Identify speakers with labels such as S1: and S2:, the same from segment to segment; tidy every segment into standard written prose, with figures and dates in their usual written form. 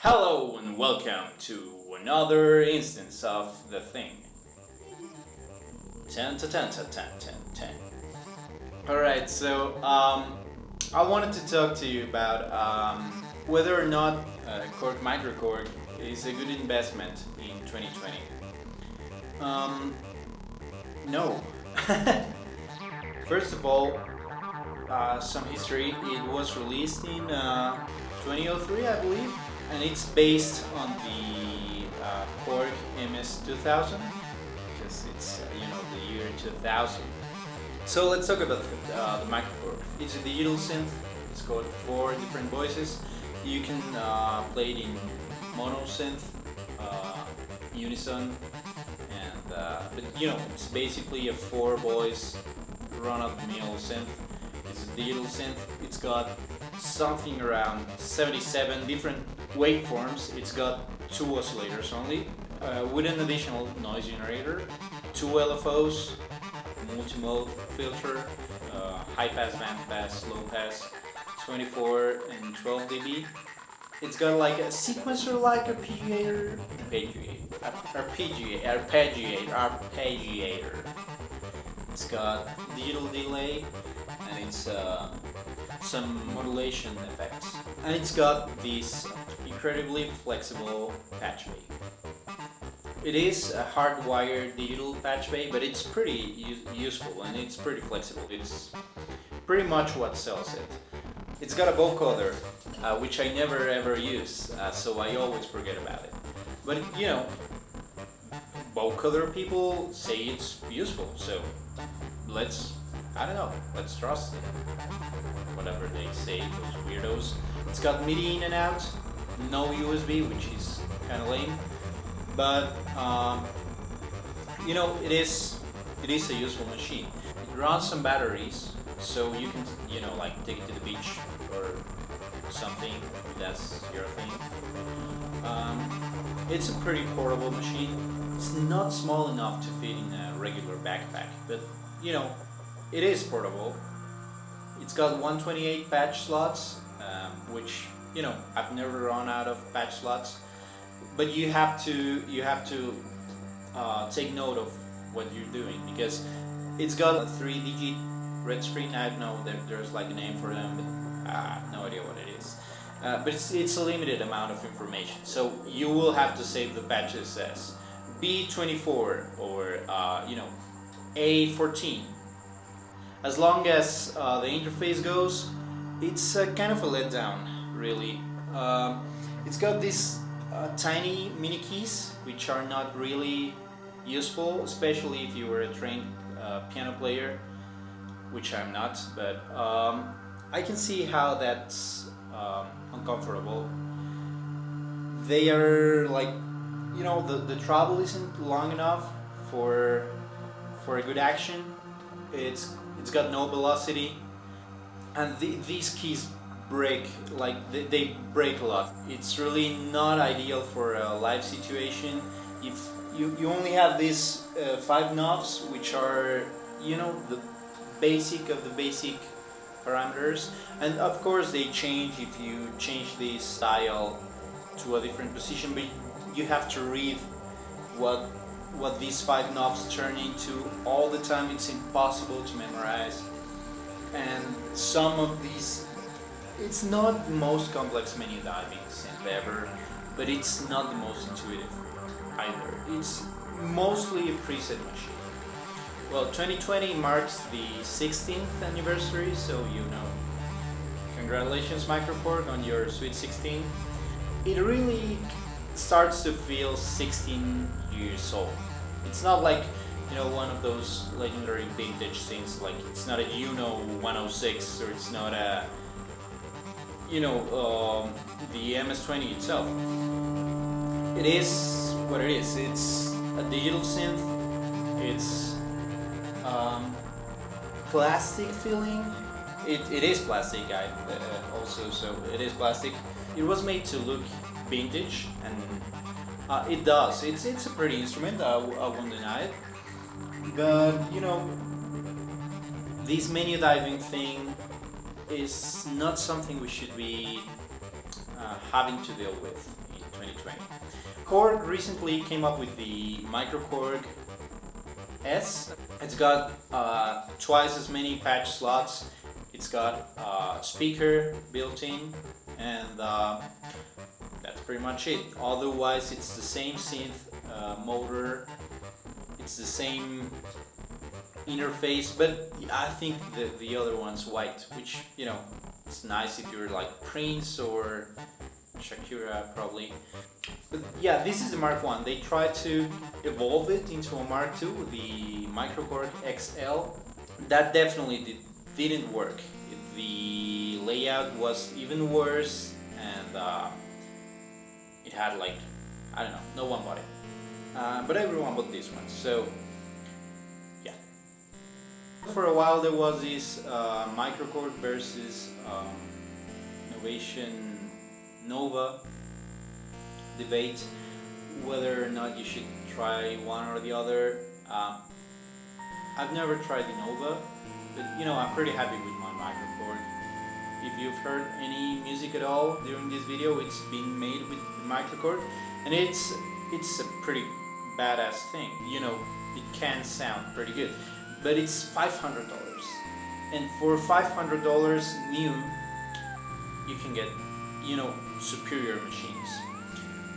S1: Hello and welcome to another instance of the thing. 10 to 10 to 10 10 10. Alright, so I wanted to talk to you about whether or not Korg microKORG is a good investment in 2020. No. First of all, some history. It was released in 2003, I believe, and it's based on the Korg MS-2000 because it's the year 2000. So let's talk about the microKORG. It's a digital synth. It's got 4 different voices. You can play it in mono synth, unison, and but it's basically a 4-voice run-of-the-mill synth. It's a digital synth. It's got something around 77 different waveforms. It's got 2 oscillators only, with an additional noise generator, 2 LFOs, multi-mode filter, high pass, band pass, low pass, 24 and 12 dB. It's got like a sequencer like arpeggiator. It's got digital delay, and it's some modulation effects. And it's got this incredibly flexible patch bay. It is a hardwired digital patch bay, but it's pretty useful and it's pretty flexible. It's pretty much what sells it. It's got a vocoder, which I never ever use, so I always forget about it. But vocoder people say it's useful, so let's trust it. Whatever they say, those weirdos. It's got MIDI in and out, no USB, which is kind of lame. But it is a useful machine. It runs some batteries, so you can take it to the beach or something if that's your thing. It's a pretty portable machine. It's not small enough to fit in a regular backpack, but it is portable. It's got 128 patch slots, which I've never run out of patch slots. But you have to take note of what you're doing, because it's got a 3-digit red screen. I know that there's like a name for them, but no idea what it is. But it's a limited amount of information, so you will have to save the patches as B24 or A14. As long as the interface goes, it's kind of a letdown, really. It's got these tiny mini keys, which are not really useful, especially if you were a trained piano player, which I'm not, but I can see how that's uncomfortable. They are like, the treble isn't long enough for a good action. It's got no velocity, and these keys break, they break a lot. It's really not ideal for a live situation. If you only have these 5 knobs, which are the basic of the basic parameters, and of course they change if you change this dial to a different position, but you have to read what these 5 knobs turn into all the time. It's impossible to memorize, and some of these, it's not the most complex menu diving synth ever, but it's not the most intuitive either. It's mostly a preset machine. Well, 2020 marks the 16th anniversary, so congratulations microKORG on your sweet 16. It really starts to feel 16 years old. It's not like one of those legendary vintage synths, like it's not a 106, or it's not a the MS-20 itself. It is what it is. It's a digital synth. It's plastic feeling. It is plastic, also, so it is plastic. It was made to look vintage, and it does. It's a pretty instrument. I won't deny it. But this menu diving thing is not something we should be having to deal with in 2020. Korg recently came up with the microKORG S. It's got twice as many patch slots. It's got a speaker built in, and that's pretty much it. Otherwise, it's the same synth motor. It's the same interface, but I think the other one's white, which, you know, it's nice if you're like Prince or Shakira probably. But yeah, this is the Mark 1. They tried to evolve it into a Mark 2, the microKORG XL. That definitely didn't work. The layout was even worse, and it had like, I don't know, no one bought it. But everyone bought this one, so yeah. For a while there was this microKORG versus Innovation Nova debate, whether or not you should try one or the other. I've never tried the Nova, but you know, I'm pretty happy with my microKORG. If you've heard any music at all during this video, it's been made with the microKORG, and it's a pretty badass thing. You know, it can sound pretty good, but it's $500, and for $500 new, you can get, you know, superior machines.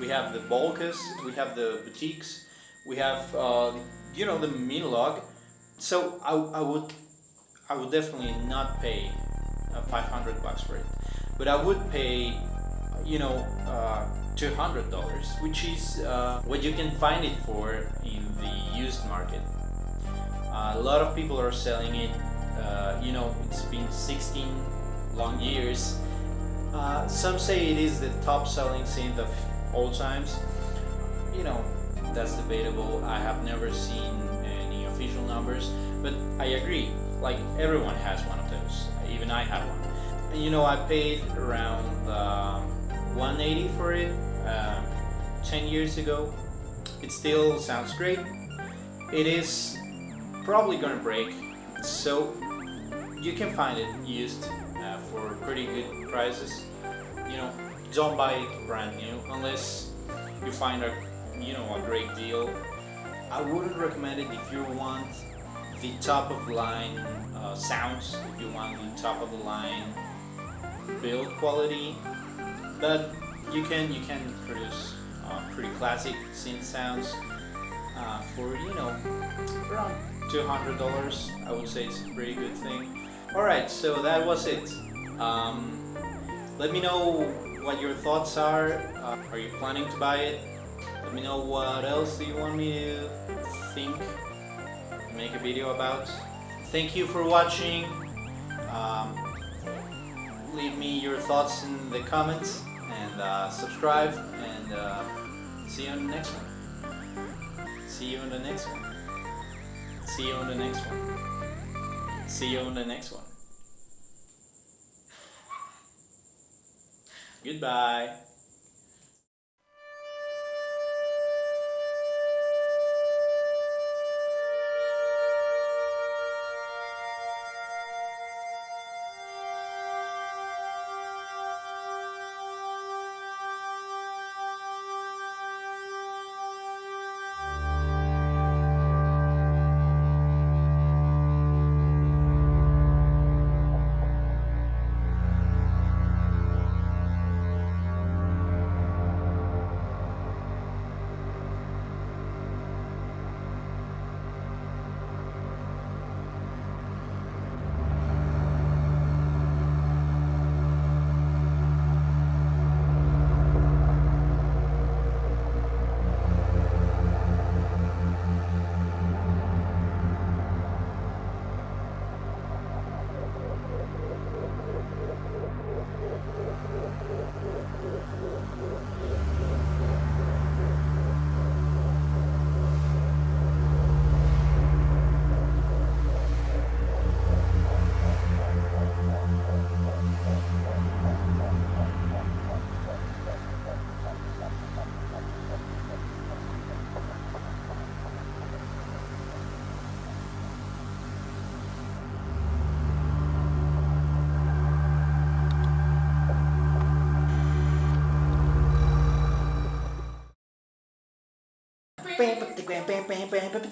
S1: We have the Bolkas, we have the Boutiques, we have you know, the Minilog. So I would definitely not pay $500 for it, but I would pay, you know, $200, which is what you can find it for in the used market. A lot of people are selling it. You know, it's been 16 long years. Some say it is the top selling synth of all times. You know, that's debatable. I have never seen any official numbers, but I agree, like everyone has one of those. Even I have one. And you know, I paid around $180 for it 10 years ago. It still sounds great. It is probably gonna break, so you can find it used for pretty good prices. You know, don't buy it brand new unless you find a, you know, a great deal. I wouldn't recommend it if you want the top of the line sounds, if you want the top of the line build quality, but you can produce pretty classic synth sounds for, you know, around $200. I would say it's a pretty good thing. Alright, so that was it. Let me know what your thoughts are. Are you planning to buy it? Let me know what else do you want me to think, make a video about. Thank you for watching. Leave me your thoughts in the comments, and subscribe, and see you on the next one. See you on the next one. See you on the next one. See you on the next one. Goodbye.